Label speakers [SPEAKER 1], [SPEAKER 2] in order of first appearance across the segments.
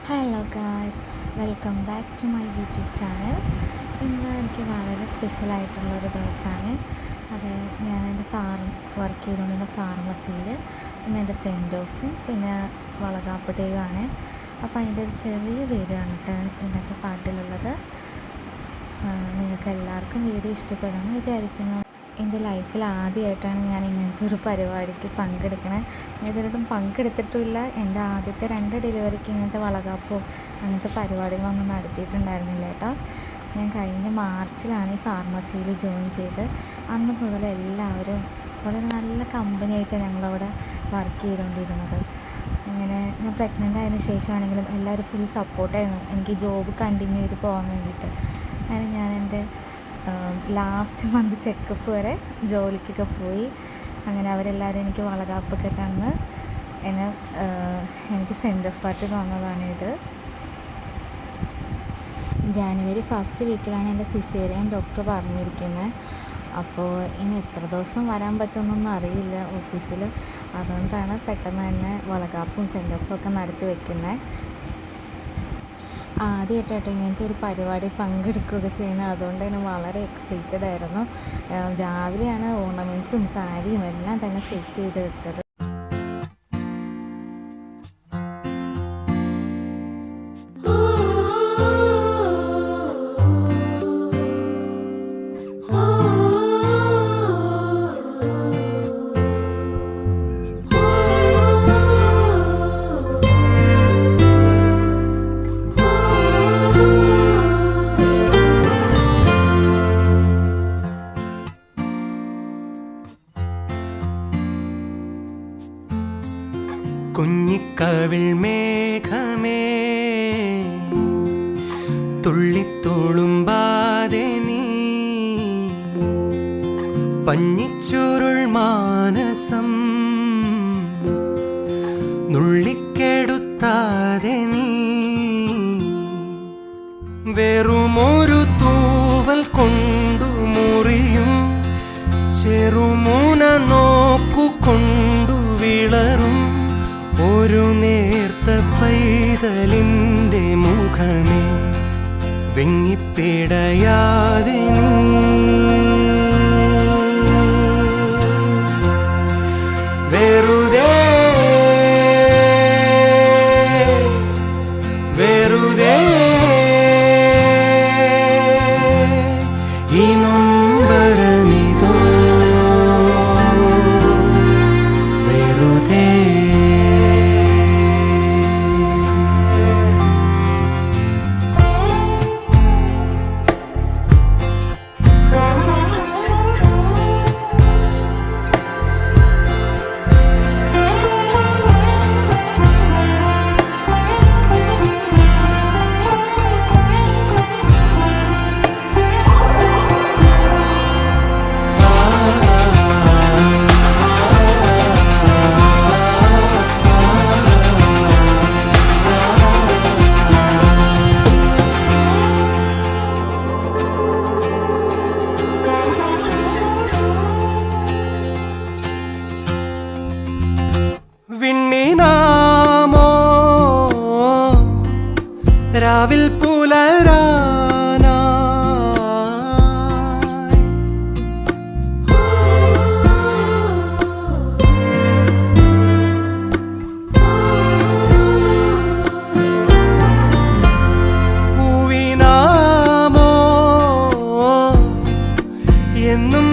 [SPEAKER 1] Hello guys, welcome back to my YouTube channel. ഇന്ന് എനിക്ക് വളരെ സ്പെഷ്യലായിട്ടുള്ളൊരു ദിവസമാണ്. അത് ഞാൻ എൻ്റെ വർക്ക് ചെയ്തുകൊണ്ടിരുന്ന ഫാർമസിയിൽ ഇന്ന് എൻ്റെ സെൻഡ് ഓഫും പിന്നെ വളകാപ്പ് ഡേയുമാണ്. അപ്പോൾ അതിൻ്റെ ഒരു ചെറിയ വീഡിയോ ആണ് കേട്ടോ ഇന്നത്തെ പാട്ടിലുള്ളത്. നിങ്ങൾക്ക് എല്ലാവർക്കും വീഡിയോ ഇഷ്ടപ്പെടുമെന്ന് വിചാരിക്കുന്നു. എൻ്റെ ലൈഫിൽ ആദ്യമായിട്ടാണ് ഞാൻ ഇങ്ങനത്തെ ഒരു പരിപാടിക്ക് പങ്കെടുക്കണേ. ഞാൻ ഇതുവരെയും പങ്കെടുത്തിട്ടുമില്ല. എൻ്റെ ആദ്യത്തെ 2 ഡെലിവറിക്ക് ഇങ്ങനത്തെ വളകാപ്പോ അങ്ങനത്തെ പരിപാടികളൊന്നും നടത്തിയിട്ടുണ്ടായിരുന്നില്ല കേട്ടോ. ഞാൻ കഴിഞ്ഞ മാർച്ചിലാണ് ഈ ഫാർമസിയിൽ ജോയിൻ ചെയ്ത്. അന്ന് മുതൽ എല്ലാവരും വളരെ നല്ല കമ്പനിയായിട്ട് ഞങ്ങളവിടെ വർക്ക് ചെയ്തുകൊണ്ടിരുന്നത്. അങ്ങനെ ഞാൻ പ്രഗ്നൻ്റ് ആയതിനു ശേഷമാണെങ്കിലും എല്ലാവരും ഫുൾ സപ്പോർട്ടായിരുന്നു എനിക്ക് ജോബ് കണ്ടിന്യൂ ചെയ്ത് പോകാൻ വേണ്ടിയിട്ട്. അങ്ങനെ ഞാൻ എൻ്റെ ലാസ്റ്റ് മന്ത് ചെക്കപ്പ് വരെ ജോലിക്കൊക്കെ പോയി. അങ്ങനെ അവരെല്ലാവരും എനിക്ക് വളകാപ്പൊക്കെ തന്ന് എനിക്ക് സെൻഡ് ഓഫ് പാർട്ടി തന്നതാണിത്. ജാനുവരി 1st വീക്കിലാണ് എൻ്റെ സിസേറിയൻ ഡോക്ടർ പറഞ്ഞിരിക്കുന്നത്. അപ്പോൾ ഇനി എത്ര ദിവസം വരാൻ പറ്റുമെന്നൊന്നും അറിയില്ല ഓഫീസിൽ. അതുകൊണ്ടാണ് പെട്ടെന്ന് തന്നെ വളകാപ്പും സെൻഡ് ഓഫും ഒക്കെ നടത്തി വയ്ക്കുന്നത്. ആദ്യമായിട്ടായിട്ട് ഇങ്ങനത്തെ ഒരു പരിപാടി പങ്കെടുക്കുകയൊക്കെ ചെയ്യുന്നത്. അതുകൊണ്ട് തന്നെ വളരെ എക്സൈറ്റഡ് ആയിരുന്നു. രാവിലെയാണ് ഓർണമെൻറ്റ്സും സാരിയും എല്ലാം തന്നെ സെറ്റ് ചെയ്തെടുത്തത്.
[SPEAKER 2] കുഞ്ഞിക്കവിൾ മേഘമേ തുള്ളിത്തുളുമ്പാതെ നീ പഞ്ഞിച്ചുരുൾ മാനസം നുള്ളിക്കെടുത്താതെ നീ വെറുമൊരു തൂവൽ കൊണ്ടു മുറിയും ചെറുമുന നോക്കുകൊണ്ടു വിളറും ഒരു നേർത്ത പൈതലിൻ്റെ മുഖമേ വെങ്ങിപ്പിടയാതെ നീ വെറുതെ വെറുതെ ഈ നൊമ്പരമിതോ വെറുതെ വിണ്ണിനാമോ രാവിൽ പുലരാനായി പൂവിനാമോ എന്നും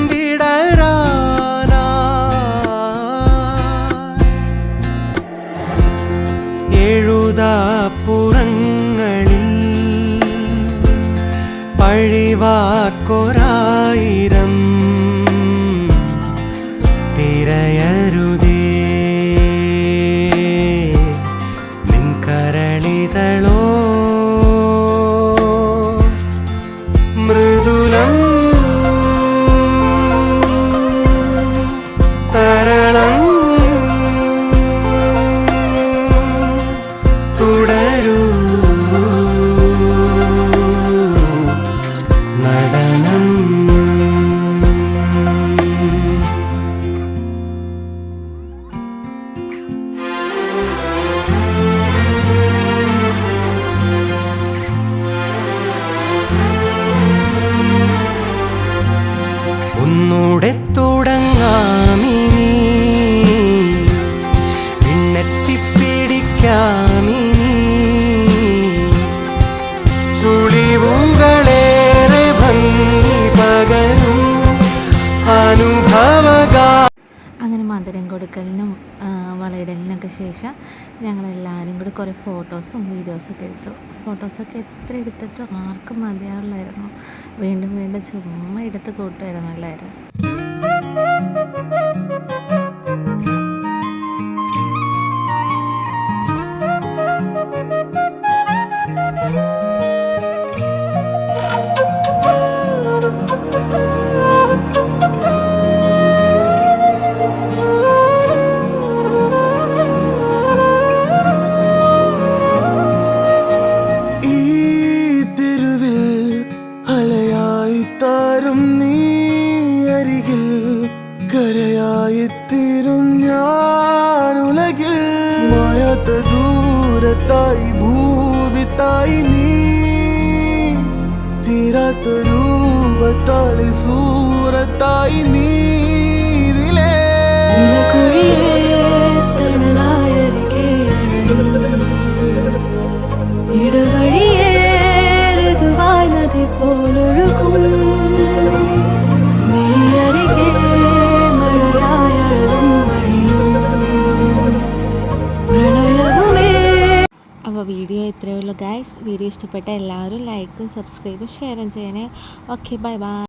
[SPEAKER 2] എഴുതാപ്പുറങ്ങളിൽ പഴിവാക്കൊരായിരം തിരയരുതേ നിൻ കരളിതളോ മൃദുലം തരളം തുടരൂ നടനം.
[SPEAKER 1] മോതിരം കൊടുക്കലിനും വളയിടലിനൊക്കെ ശേഷം ഞങ്ങളെല്ലാവരും കൂടി കുറേ ഫോട്ടോസും വീഡിയോസൊക്കെ എടുത്തു. ഫോട്ടോസൊക്കെ എത്ര എടുത്തിട്ടും ആർക്കും മതിയാവില്ലായിരുന്നു. വീണ്ടും വീണ്ടും ചുമ്മാ എടുത്ത് കൂട്ടുമായിരുന്നു എല്ലാവരും.
[SPEAKER 2] ഈ തെരുവിൽ അലയായി താരും നീ അരികിൽ കരയായിത്തീരും ഞാൻ ഉലകിൽ മായാത്ത ദൂരത്തായി ഭൂവിത്തായി നീ തീരാത്ത രൂപത്താളി സൂറത്തായി നീരിലേ
[SPEAKER 3] ഇടവഴിയേ ഋതുവായി നദി പോലൊഴുകും നീ അരികെ മഴയായി അഴകും വഴിയും പ്രണയവുമേ.
[SPEAKER 1] അപ്പോൾ വീഡിയോ ഇത്രയേ ഉള്ളൂ ഗൈസ്. വീഡിയോ ഇഷ്ടപ്പെട്ട എല്ലാവരും ലൈക്കും സബ്സ്ക്രൈബും ഷെയറും ചെയ്യണേ. Okay, bye bye.